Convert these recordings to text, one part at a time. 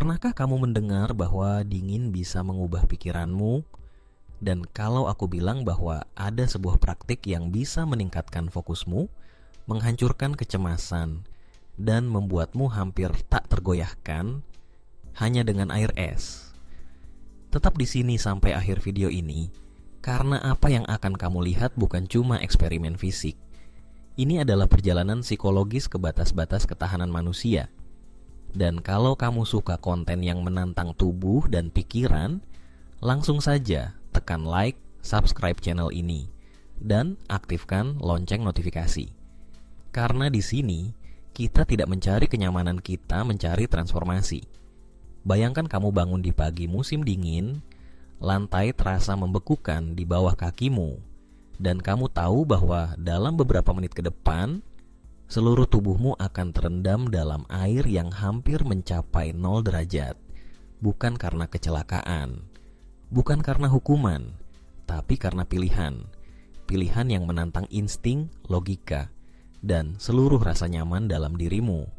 Pernahkah kamu mendengar bahwa dingin bisa mengubah pikiranmu? Dan kalau aku bilang bahwa ada sebuah praktik yang bisa meningkatkan fokusmu, menghancurkan kecemasan, dan membuatmu hampir tak tergoyahkan hanya dengan air es. Tetap di sini sampai akhir video ini, karena apa yang akan kamu lihat bukan cuma eksperimen fisik. Ini adalah perjalanan psikologis ke batas-batas ketahanan manusia. Dan kalau kamu suka konten yang menantang tubuh dan pikiran, langsung saja tekan like, subscribe channel ini, dan aktifkan lonceng notifikasi. Karena di sini, kita tidak mencari kenyamanan, kita mencari transformasi. Bayangkan kamu bangun di pagi musim dingin, lantai terasa membekukan di bawah kakimu, dan kamu tahu bahwa dalam beberapa menit ke depan, seluruh tubuhmu akan terendam dalam air yang hampir mencapai 0 derajat. Bukan karena kecelakaan, bukan karena hukuman, tapi karena pilihan. Pilihan yang menantang insting, logika, dan seluruh rasa nyaman dalam dirimu.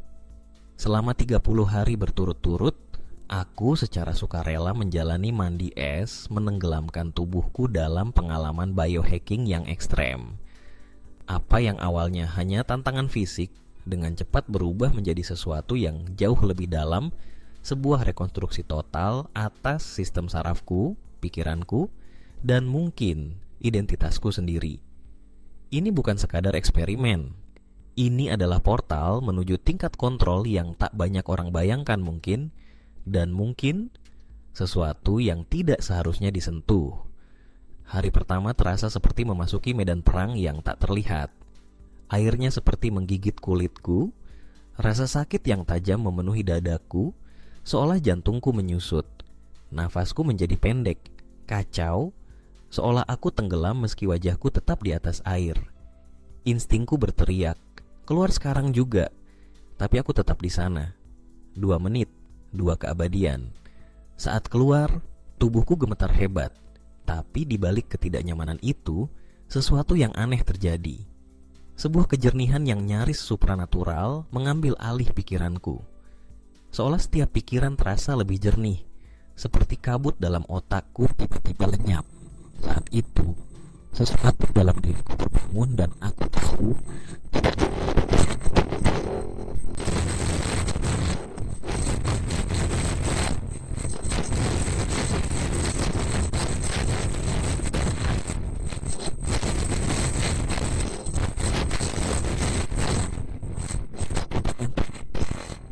Selama 30 hari berturut-turut, aku secara sukarela menjalani mandi es, menenggelamkan tubuhku dalam pengalaman biohacking yang ekstrem. Apa yang awalnya hanya tantangan fisik, dengan cepat berubah menjadi sesuatu yang jauh lebih dalam, sebuah rekonstruksi total atas sistem sarafku, pikiranku, dan mungkin identitasku sendiri. Ini bukan sekadar eksperimen. Ini adalah portal menuju tingkat kontrol yang tak banyak orang bayangkan mungkin, dan mungkin sesuatu yang tidak seharusnya disentuh. Hari pertama terasa seperti memasuki medan perang yang tak terlihat. Airnya seperti menggigit kulitku, rasa sakit yang tajam memenuhi dadaku, seolah jantungku menyusut. Nafasku menjadi pendek, kacau, seolah aku tenggelam meski wajahku tetap di atas air. Instingku berteriak, keluar sekarang juga. Tapi aku tetap di sana. 2 menit, 2 keabadian. Saat keluar, tubuhku gemetar hebat. Tapi di balik ketidaknyamanan itu, sesuatu yang aneh terjadi. Sebuah kejernihan yang nyaris supranatural mengambil alih pikiranku. Seolah setiap pikiran terasa lebih jernih, seperti kabut dalam otakku tiba-tiba lenyap. Saat itu, sesuatu dalam diriku terbangun dan aku tahu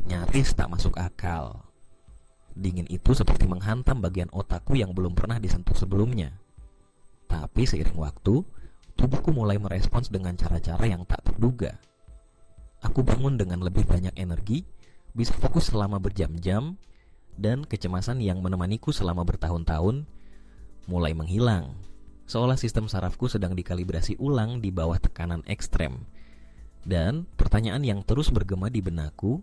nyaris tak masuk akal. Dingin itu seperti menghantam bagian otakku yang belum pernah disentuh sebelumnya. Tapi seiring waktu, tubuhku mulai merespons dengan cara-cara yang tak terduga. Aku bangun dengan lebih banyak energi, bisa fokus selama berjam-jam, dan kecemasan yang menemaniku selama bertahun-tahun mulai menghilang. Seolah sistem sarafku sedang dikalibrasi ulang di bawah tekanan ekstrem. Dan pertanyaan yang terus bergema di benakku,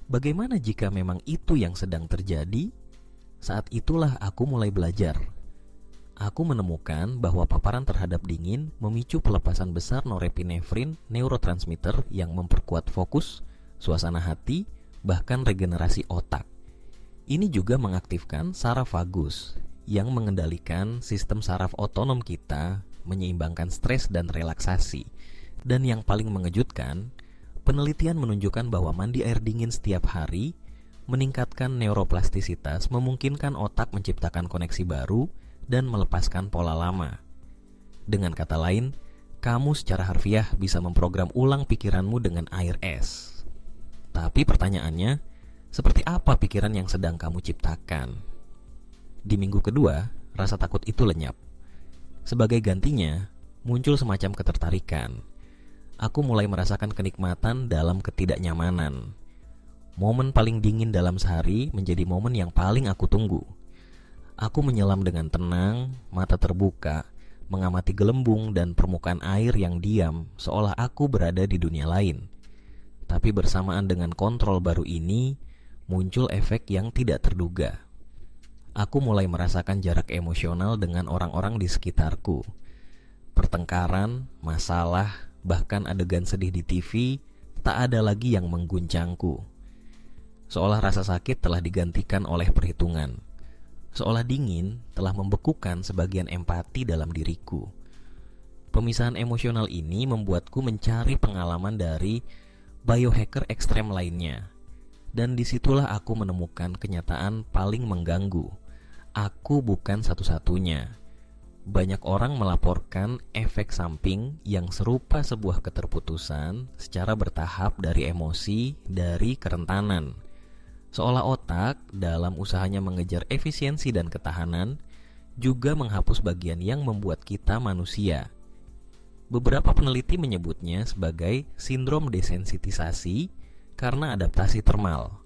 bagaimana jika memang itu yang sedang terjadi? Saat itulah aku mulai belajar. Aku menemukan bahwa paparan terhadap dingin memicu pelepasan besar norepinefrin, neurotransmitter yang memperkuat fokus, suasana hati, bahkan regenerasi otak. Ini juga mengaktifkan saraf vagus yang mengendalikan sistem saraf otonom kita, menyeimbangkan stres dan relaksasi. Dan yang paling mengejutkan, penelitian menunjukkan bahwa mandi air dingin setiap hari meningkatkan neuroplastisitas, memungkinkan otak menciptakan koneksi baru dan melepaskan pola lama. Dengan kata lain, kamu secara harfiah bisa memprogram ulang pikiranmu dengan air es. Tapi pertanyaannya, seperti apa pikiran yang sedang kamu ciptakan? Di minggu kedua, rasa takut itu lenyap. Sebagai gantinya, muncul semacam ketertarikan. Aku mulai merasakan kenikmatan dalam ketidaknyamanan. Momen paling dingin dalam sehari menjadi momen yang paling aku tunggu. Aku menyelam dengan tenang, mata terbuka, mengamati gelembung dan permukaan air yang diam, seolah aku berada di dunia lain. Tapi bersamaan dengan kontrol baru ini, muncul efek yang tidak terduga. Aku mulai merasakan jarak emosional dengan orang-orang di sekitarku. Pertengkaran, masalah, bahkan adegan sedih di TV tak ada lagi yang mengguncangku. Seolah rasa sakit telah digantikan oleh perhitungan. Seolah dingin telah membekukan sebagian empati dalam diriku. Pemisahan emosional ini membuatku mencari pengalaman dari biohacker ekstrem lainnya. Dan disitulah aku menemukan kenyataan paling mengganggu. Aku bukan satu-satunya. Banyak orang melaporkan efek samping yang serupa sebuah keterputusan secara bertahap dari emosi, dari kerentanan. Seolah otak dalam usahanya mengejar efisiensi dan ketahanan juga menghapus bagian yang membuat kita manusia. Beberapa peneliti menyebutnya sebagai sindrom desensitisasi karena adaptasi termal.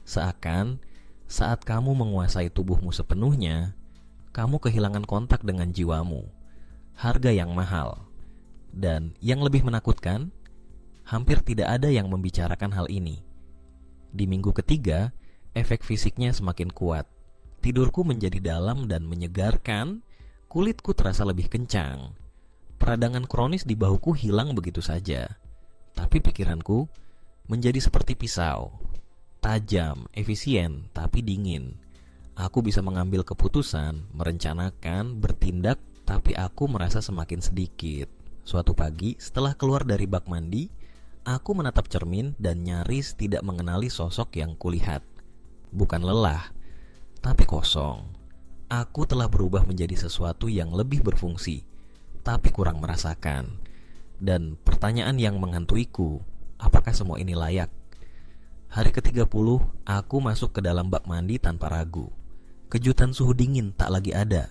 Seakan saat kamu menguasai tubuhmu sepenuhnya, kamu kehilangan kontak dengan jiwamu. Harga yang mahal. Dan yang lebih menakutkan, hampir tidak ada yang membicarakan hal ini. Di minggu ketiga, efek fisiknya semakin kuat. Tidurku menjadi dalam dan menyegarkan, kulitku terasa lebih kencang. Peradangan kronis di bahuku hilang begitu saja. Tapi pikiranku menjadi seperti pisau. Tajam, efisien, tapi dingin. Aku bisa mengambil keputusan, merencanakan, bertindak, tapi aku merasa semakin sedikit. Suatu pagi, setelah keluar dari bak mandi, aku menatap cermin dan nyaris tidak mengenali sosok yang kulihat. Bukan lelah, tapi kosong. Aku telah berubah menjadi sesuatu yang lebih berfungsi, tapi kurang merasakan. Dan pertanyaan yang menghantuiku, apakah semua ini layak? Hari ke-30, aku masuk ke dalam bak mandi tanpa ragu. Kejutan suhu dingin tak lagi ada.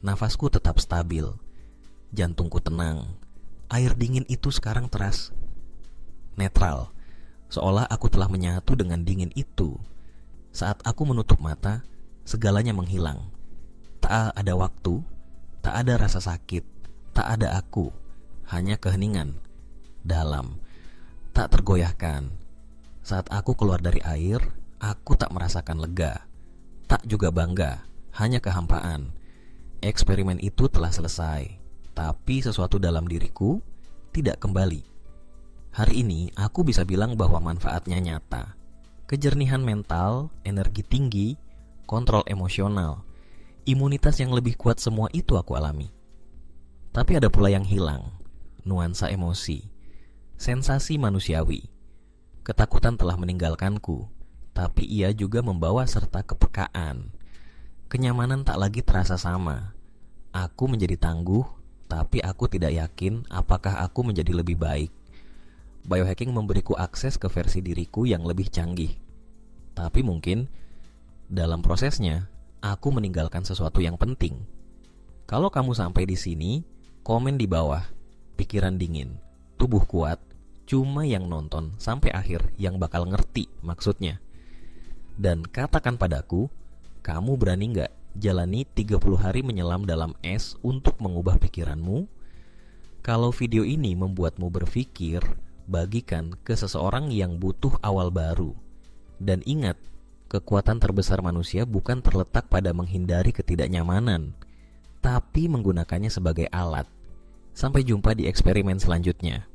Nafasku tetap stabil. Jantungku tenang. Air dingin itu sekarang teras netral. Seolah aku telah menyatu dengan dingin itu. Saat aku menutup mata, segalanya menghilang. Tak ada waktu, tak ada rasa sakit, tak ada aku. Hanya keheningan dalam, tak tergoyahkan. Saat aku keluar dari air, aku tak merasakan lega, tak juga bangga, hanya kehampaan. Eksperimen itu telah selesai, tapi sesuatu dalam diriku tidak kembali. Hari ini aku bisa bilang bahwa manfaatnya nyata. Kejernihan mental, energi tinggi, kontrol emosional, imunitas yang lebih kuat, semua itu aku alami. Tapi ada pula yang hilang, nuansa emosi, sensasi manusiawi. Ketakutan telah meninggalkanku, tapi ia juga membawa serta kepekaan. Kenyamanan tak lagi terasa sama. Aku menjadi tangguh, tapi aku tidak yakin apakah aku menjadi lebih baik. Biohacking memberiku akses ke versi diriku yang lebih canggih. Tapi mungkin dalam prosesnya aku meninggalkan sesuatu yang penting. Kalau kamu sampai di sini, komen di bawah. Pikiran dingin, tubuh kuat, cuma yang nonton sampai akhir yang bakal ngerti maksudnya. Dan katakan padaku, kamu berani gak jalani 30 hari menyelam dalam es untuk mengubah pikiranmu? Kalau video ini membuatmu berpikir, bagikan ke seseorang yang butuh awal baru. Dan ingat, kekuatan terbesar manusia bukan terletak pada menghindari ketidaknyamanan, tapi menggunakannya sebagai alat. Sampai jumpa di eksperimen selanjutnya.